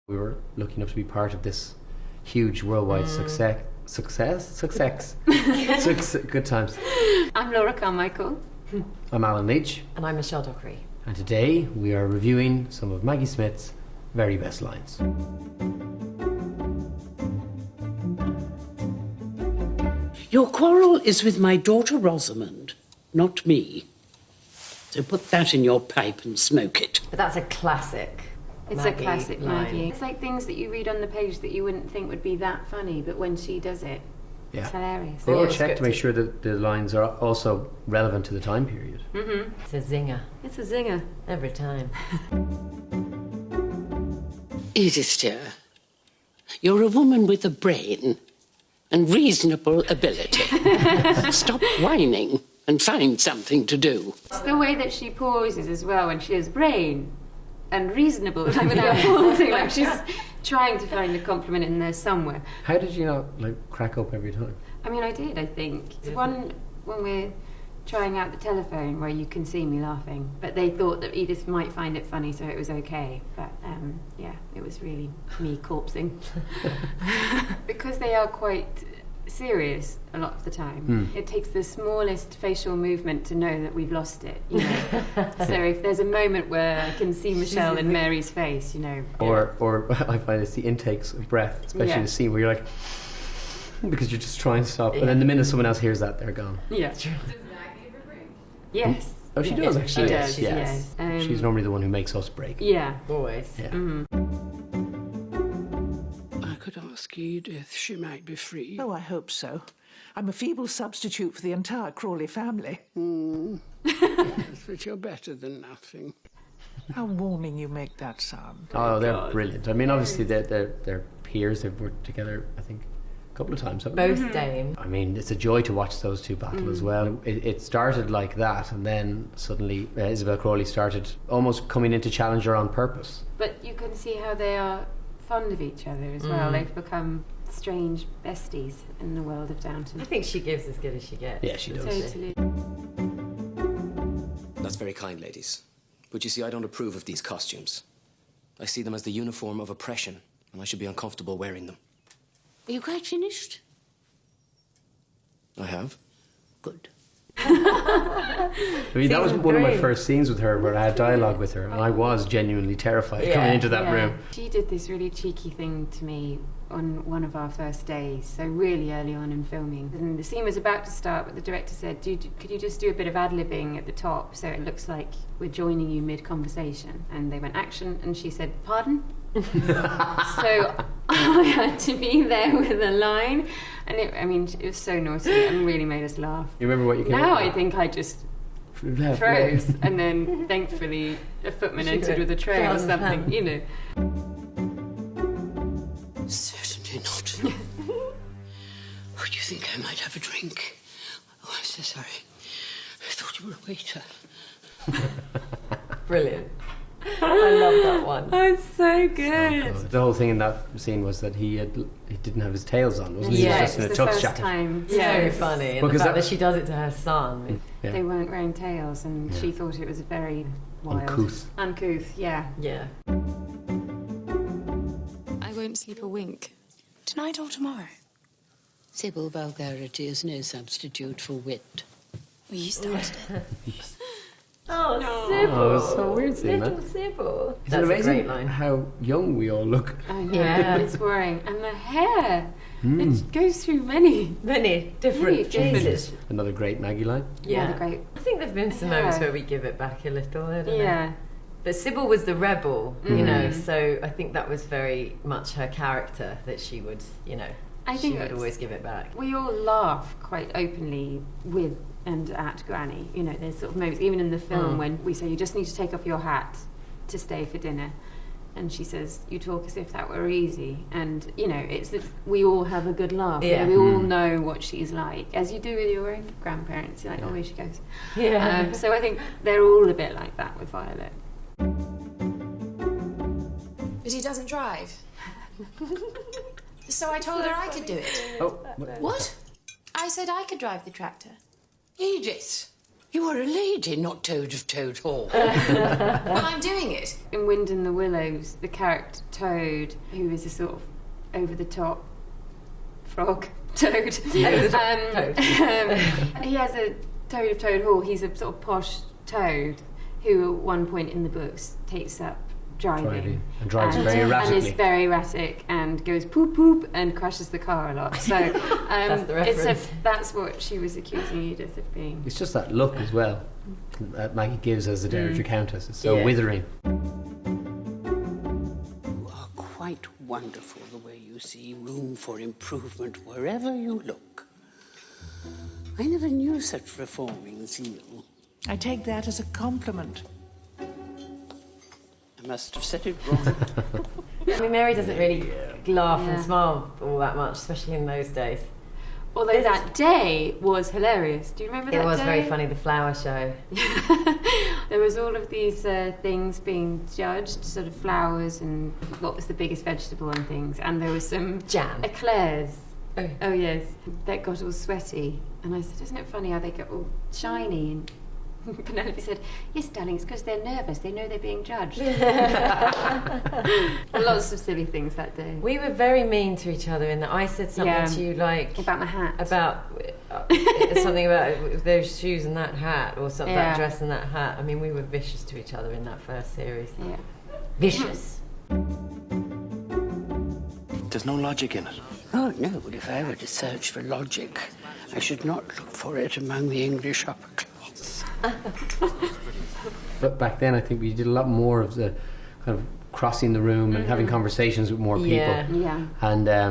We were lucky enough to be part of this huge worldwide success. Good times. I'm Laura Carmichael. I'm Allen Leech. And I'm Michelle Dockery. And today we are reviewing some of Maggie Smith's very best lines. Your quarrel is with my daughter Rosamond, not me. So put that in your pipe and smoke it. But that's a classic. It's Maggie a classic line. Maggie. It's like things that you read on the page that you wouldn't think would be that funny, but when she does it, it's hilarious. They all check to make sure that the lines are also relevant to the time period. Mm-hmm. It's a zinger. It's a zinger. Every time. Edith, dear, you're a woman with a brain and reasonable ability. Stop whining and find something to do. It's the way that she pauses as well when she has brain and reasonable, like without pausing, like she's trying to find a compliment in there somewhere. How did you not crack up every time? I mean, I did, I think. It's one when we're trying out the telephone where you can see me laughing, but they thought that Edith might find it funny, so it was okay. But yeah, it was really me corpsing. Because they are quite serious a lot of the time. It takes the smallest facial movement to know that we've lost it, you know. So if there's a moment where I can see Michelle in Mary's face, you know. Or I find it's the intakes of breath, especially in the scene where you're like, because you're just trying to stop, and then the minute someone else hears that, they're gone. Yeah. Does Maggie ever break? Yes. Oh, she does actually. She does, yes. She's normally the one who makes us break. Yeah. Always. Yeah. I could ask Edith, she might be free. Oh, I hope so. I'm a feeble substitute for the entire Crawley family. Yes, but you're better than nothing. How warming you make that sound. Oh, they're brilliant. I mean, obviously they're peers. They've worked together, I think, a couple of times. Haven't they? Both Dame. I mean, it's a joy to watch those two battle as well. It started like that, and then suddenly Isabel Crawley started almost coming in to challenge her on purpose. But you can see how they are fond of each other as well. They've become strange besties in the world of Downton. I think she gives as good as she gets. Yeah, she does. Totally. That's very kind, ladies. But you see, I don't approve of these costumes. I see them as the uniform of oppression, and I should be uncomfortable wearing them. Are you quite finished? I have. Good. I mean, that was Season one of my 3. first scenes with her, where I had dialogue with her, and I was genuinely terrified coming into that room. She did this really cheeky thing to me on one of our first days, so really early on in filming. And the scene was about to start, but the director said, could you just do a bit of ad-libbing at the top so it looks like we're joining you mid-conversation? And they went, action, and she said, pardon? So I had to be there with a line, and it was so naughty and really made us laugh. You remember what you came Now up I with? think I just Left, froze, and then thankfully a footman entered with a tray or something, you know. Certainly not. Oh, do you think I might have a drink? Oh, I'm so sorry. I thought you were a waiter. Brilliant. I love that one. Oh, it's so good. The whole thing in that scene was that he didn't have his tails on, wasn't he? Yeah, He was just in a it's the tux first jacket. time. So funny. And Well, the 'cause fact that- that she does it to her son. Yeah. They weren't wearing tails, and she thought it was very wild. Uncouth. Yeah. Yeah. I won't sleep a wink. Tonight or tomorrow? Simple vulgarity is no substitute for wit. Well, you started it. Oh, Sybil. Oh, it's so weird seeing Little that. Sybil. Is That's it amazing a great line. how young we all look? I know. Yeah. It's worrying. And the hair. It goes through many different phases. Another great Maggie line. Yeah. Another great. I think there've been some moments where we give it back a little, I don't know. Yeah. But Sybil was the rebel, you know, so I think that was very much her character, that she would, you know, I think she would it's- always give it back. We all laugh quite openly with and at Granny. You know, there's sort of moments, even in the film, when we say, you just need to take off your hat to stay for dinner. And she says, you talk as if that were easy. And, you know, we all have a good laugh. Yeah. We all know what she's like, as you do with your own grandparents. You're like, oh, here she goes. Yeah. So I think they're all a bit like that with Violet. But he doesn't drive. So I told her I could do it. Oh, What? I said I could drive the tractor. Edith, You are a lady, not Toad of Toad Hall. Well, I'm doing it. In Wind in the Willows, the character Toad, who is a sort of over-the-top frog toad, he has a Toad of Toad Hall. He's a sort of posh toad who at one point in the books takes up driving. And drives very erratically. And is very erratic and goes poop poop and crashes the car a lot. So That's the reference. That's what she was accusing Edith of being. It's just that look as well that Maggie gives as the Dowager Countess. It's so withering. You are quite wonderful the way you see room for improvement wherever you look. I never knew such reforming zeal. I take that as a compliment. I must have said it wrong. I mean, Mary doesn't really laugh and smile all that much, especially in those days. Although that day was hilarious. Do you remember that day? It was very funny, the flower show. There was all of these things being judged, sort of flowers and what was the biggest vegetable and things. And there was some Jam. eclairs. Oh. Yes. That got all sweaty. And I said, isn't it funny how they get all shiny? And Penelope said, yes, darling, it's because they're nervous. They know they're being judged. Lots of silly things that day. We were very mean to each other in that I said something to you like... About my hat. About something about those shoes and that hat, or something that dress and that hat. I mean, we were vicious to each other in that first series. Yeah. Vicious. There's no logic in it. Oh, no, but if I were to search for logic, I should not look for it among the English upper class. But back then, I think we did a lot more of the kind of crossing the room and having conversations with more people. Yeah. And I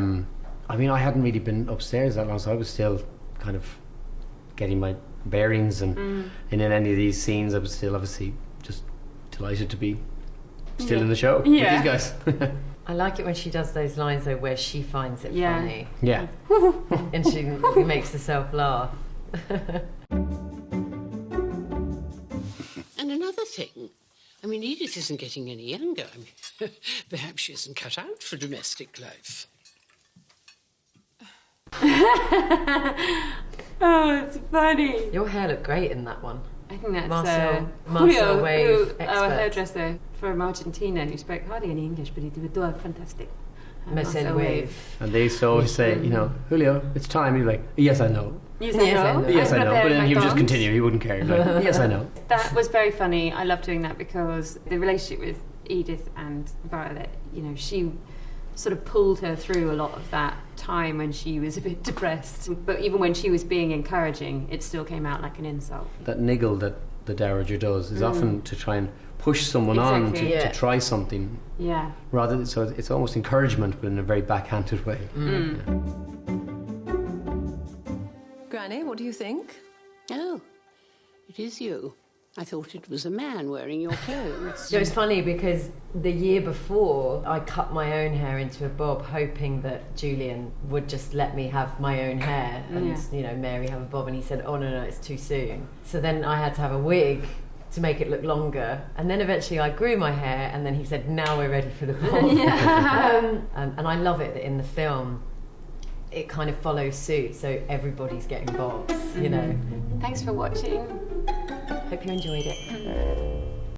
mean, I hadn't really been upstairs that long, so I was still kind of getting my bearings. And in any of these scenes, I was still obviously just delighted to be still in the show with these guys. I like it when she does those lines, though, where she finds it funny. Yeah. And she makes herself laugh. And another thing, I mean, Edith isn't getting any younger. I mean, perhaps she isn't cut out for domestic life. Oh, it's funny. Your hair looked great in that one. I think that's Marcel Julio, Wave who, our expert. hairdresser from Argentina, who spoke hardly any English, but he did a fantastic. Marcel Wave. And they used to always say, you know, Julio, it's time. He'd be like, yes, I know. Yes, Yes, I I know. know. Yes, I know. But then he would just Gone. continue. He wouldn't care. He'd be like, yes, I know. That was very funny. I loved doing that because the relationship with Edith and Violet, you know, she sort of pulled her through a lot of that time when she was a bit depressed. But even when she was being encouraging, it still came out like an insult. That niggle that the Dowager does is often to try and push someone on Exactly. to try something. Yeah. Rather, so it's almost encouragement, but in a very backhanded way. Granny, what do you think? Oh, it is you. I thought it was a man wearing your clothes. It was funny because the year before, I cut my own hair into a bob, hoping that Julian would just let me have my own hair and, you know, Mary have a bob. And he said, oh, no, it's too soon. So then I had to have a wig to make it look longer. And then eventually I grew my hair, and then he said, now we're ready for the bob. And I love it that in the film, it kind of follows suit, so everybody's getting bobs, you know. Thanks for watching. Hope you enjoyed it.